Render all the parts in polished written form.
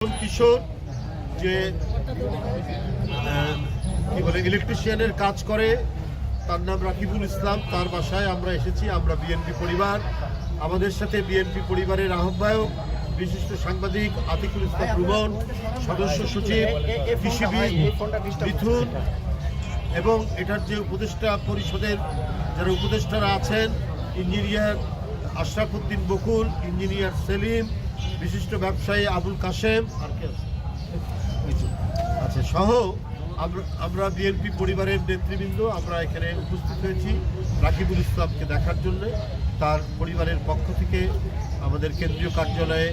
কিশোর যে কি বলে ইলেকট্রিশিয়ানের কাজ করে, তার নাম রাকিবুল ইসলাম। তার বাসায় আমরা এসেছি। আমরা বিএনপি পরিবার, আমাদের সাথে বিএনপি পরিবারের আহ্বায়ক বিশিষ্ট সাংবাদিক আতিকুল ইসলাম রুমন, সদস্য সচিব কৃষিবিদ মিথুন, এবং এটার যে উপদেষ্টা পরিষদের যারা উপদেষ্টারা আছেন, ইঞ্জিনিয়ার আশরাফ উদ্দিন বকুল, ইঞ্জিনিয়ার সেলিম, বিশিষ্ট ব্যবসায়ী আবুল কাশেম আচ্ছা সহ আমরা বিএনপি পরিবারের নেতৃবৃন্দ আমরা এখানে উপস্থিত হয়েছি রাকিবুল ইসলামকে দেখার জন্য। তার পরিবারের পক্ষ থেকে আমাদের কেন্দ্রীয় কার্যালয়ে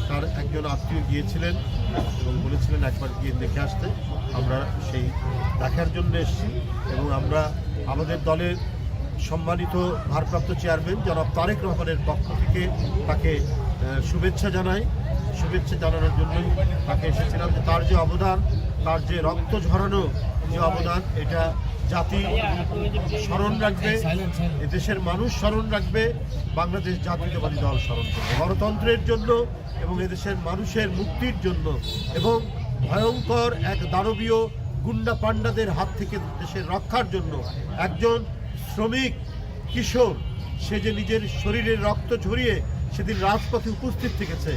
তার একজন আত্মীয় গিয়েছিলেন এবং বলেছিলেন একবার গিয়ে দেখে আসতে। আমরা সেই দেখার জন্য এসেছি এবং আমরা আমাদের দলের সম্মানিত ভারপ্রাপ্ত চেয়ারম্যান জনাব তারেক রহমানের পক্ষ থেকে তাকে শুভেচ্ছা জানাই। শুভেচ্ছা জানানোর জন্যই তাকে এসেছিলাম যে তার যে অবদান, তার যে রক্ত ঝরানো যে অবদান, এটা জাতি স্মরণ রাখবে, এদেশের মানুষ স্মরণ রাখবে, বাংলাদেশ জাতীয়তাবাদী দল স্মরণ করবে গণতন্ত্রের জন্য এবং এদেশের মানুষের মুক্তির জন্য এবং ভয়ঙ্কর এক দানবীয় গুন্ডা পান্ডাদের হাত থেকে দেশের রক্ষার জন্য। একজন শ্রমিক কিশোর, সে যে নিজের শরীরের রক্ত ঝরিয়ে সেদিন রাজপথে উপস্থিত থেকেছে,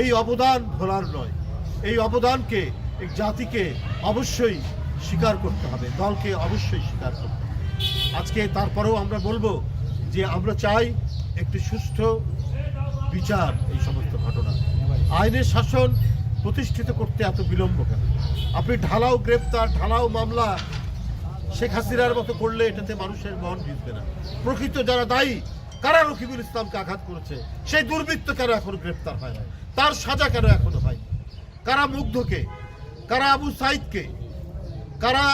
এই অবদান ভোলার নয়। এই অবদানকে এই জাতিকে অবশ্যই স্বীকার করতে হবে, দলকে অবশ্যই স্বীকার করতে হবে। আজকে তারপরেও আমরা বলবো যে আমরা চাই একটি সুষ্ঠু বিচার। এই সমস্ত ঘটনা, আইনের শাসন প্রতিষ্ঠিত করতে এত বিলম্ব কেন? আপনি ঢালাও গ্রেপ্তার, ঢালাও মামলা শেখ হাসিনার মতো করলে এটাতে মানুষের মন ভিজবে না। প্রকৃত যারা দায়ী, কারা রকিবুল ইসলামকে আঘাত করেছে, সেই দুর্বৃত্ত কেন এখনো গ্রেপ্তার হয় না? তার সাজা কেন এখনো হয়? কারা মুগ্ধকে, কারা আবু সাইদকে, কারা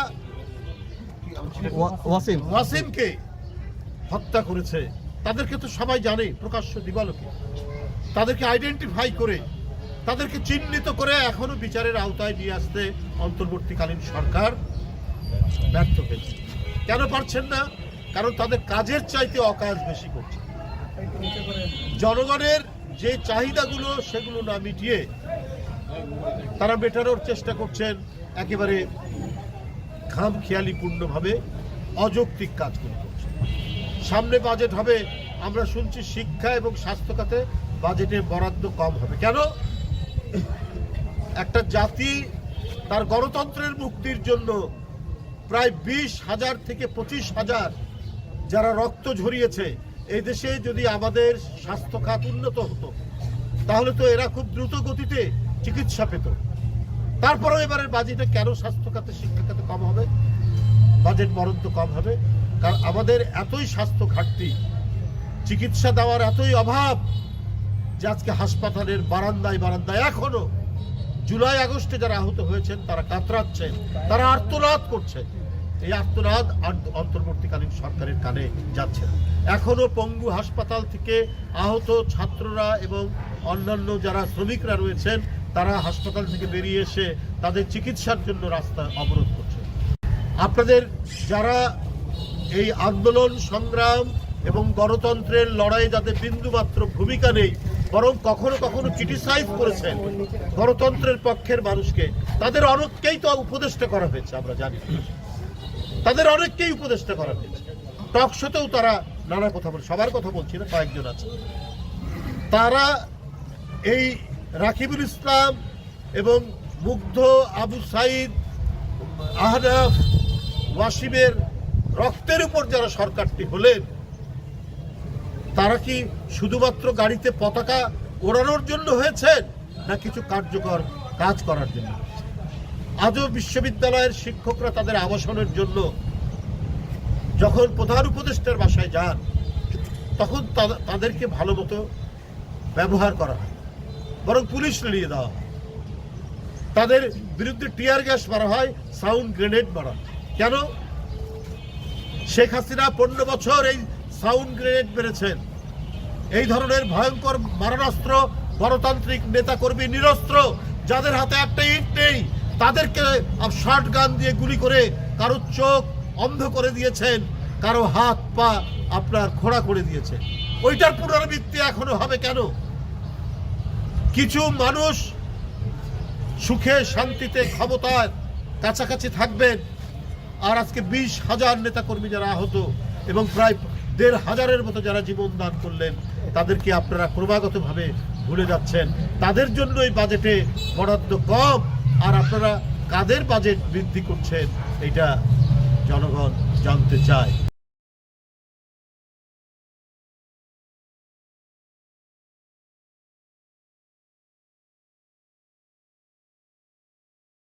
ওয়াসিমকে হত্যা করেছে, তাদেরকে তো সবাই জানে, প্রকাশ্য দিবালোকে। তাদেরকে আইডেন্টিফাই করে, তাদেরকে চিহ্নিত করে এখনো বিচারের আওতায় নিয়ে আসতে অন্তর্বর্তীকালীন সরকার ব্যর্থ হয়েছে। কেন পারছেন না? কারণ তাদের কাজের চাইতে অকাজ বেশি করছে। জনগণের যে চাহিদাগুলো সেগুলো না মিটিয়ে তারা মেটানোর চেষ্টা করছেন একেবারে খামখেয়ালিপূর্ণভাবে অযৌক্তিক কাজগুলো করছে। সামনে বাজেট হবে, আমরা শুনছি শিক্ষা এবং স্বাস্থ্য খাতে বাজেটের বরাদ্দ কম হবে। কেন? একটা জাতি তার গণতন্ত্রের মুক্তির জন্য প্রায় 20,000 থেকে 25,000 যারা রক্ত ঝরিয়েছে, এই দেশে যদি আমাদের স্বাস্থ্য খাত উন্নত হতো তাহলে তো এরা খুব দ্রুত গতিতে চিকিৎসা পেত। তারপরেও এবারের বাজেটে কেন স্বাস্থ্য খাতে, শিক্ষা খাতে কম হবে? বাজেট বরাদ্দ কম হবে কারণ আমাদের এতই স্বাস্থ্য ঘাটতি, চিকিৎসা দেওয়ার এতই অভাব যে আজকে হাসপাতালের বারান্দায় বারান্দায় এখনো জুলাই আগস্টে যারা আহত হয়েছেন তারা কাতরাচ্ছেন, তারা আর্তনাদ করছেন। এই আর্তনাদ অন্তর্বর্তীকালীন সরকারের কানে যাচ্ছে না। এখনো পঙ্গু হাসপাতাল থেকে আহত ছাত্ররা এবং অন্যান্য যারা শ্রমিকরা রয়েছেন তারা হাসপাতাল থেকে বেরিয়ে এসে তাদের চিকিৎসার জন্য রাস্তা অবরোধ করছে। আপনাদের যারা এই আন্দোলন সংগ্রাম এবং গণতন্ত্রের লড়াই যাদের বিন্দুমাত্র ভূমিকা নেই, বরং কখনো কখনো ক্রিটিসাইজ করেছেন গণতন্ত্রের পক্ষের মানুষকে, তাদের অনেককেই তো উপদেষ্টা করা হয়েছে। আমরা জানি তাদের অনেককেই উপদেষ্টা করা হয়েছে। টক শোতেও তারা নানা কথা বলে, সবার কথা বলছি না, কয়েকজন আছে। তারা এই রাকিবুল ইসলাম এবং মুগ্ধ, আবু সাইদ, আহনাফ, ওয়াসিমের রক্তের উপর যারা সরকারটি হলেন, তারা কি শুধুমাত্র গাড়িতে পতাকা ওড়ানোর জন্য হয়েছেন না কিছু কার্যকর কাজ করার জন্য? আজও বিশ্ববিদ্যালয়ের শিক্ষকরা তাদের আবাসনের জন্য যখন প্রধান উপদেষ্টার বাসায় যান তখন তাদেরকে ভালো মতো ব্যবহার করা হয়, বরং পুলিশ নিয়ে দেওয়া হয়। তাদের বিরুদ্ধে টিয়ার গ্যাস মারা হয়, সাউন্ড গ্রেনেড মারা হয়। কেন? শেখ হাসিনা 15 বছর এই সাউন্ড গ্রেনেড মেরেছেন। এই ধরনের ভয়ঙ্কর মারণাস্ত্র গণতান্ত্রিক নেতাকর্মী নিরস্ত্র যাদের হাতে একটা ইট নেই তাদেরকে শর্ট গান দিয়ে গুলি করে কারো চোখ অন্ধ করে দিয়েছেন, কারো হাত পা আপনার খোঁড়া করে দিয়েছেন। ওইটার পুনরাবৃত্তি এখনো হবে কেন? কিছু মানুষ সুখে শান্তিতে ক্ষমতার কাছাকাছি থাকবেন। আর আজকে 20,000 নেতাকর্মী যারা আহত এবং প্রায় 1,500-এর মতো যারা জীবন দান করলেন, তাদেরকে আপনারা ক্রমাগতভাবে ভুলে যাচ্ছেন। তাদের জন্য এই বাজেটে বরাদ্দ কম, আর আপনারা কাদের বাজেট বৃদ্ধি করছেন এটা জনগণ জানতে চায়।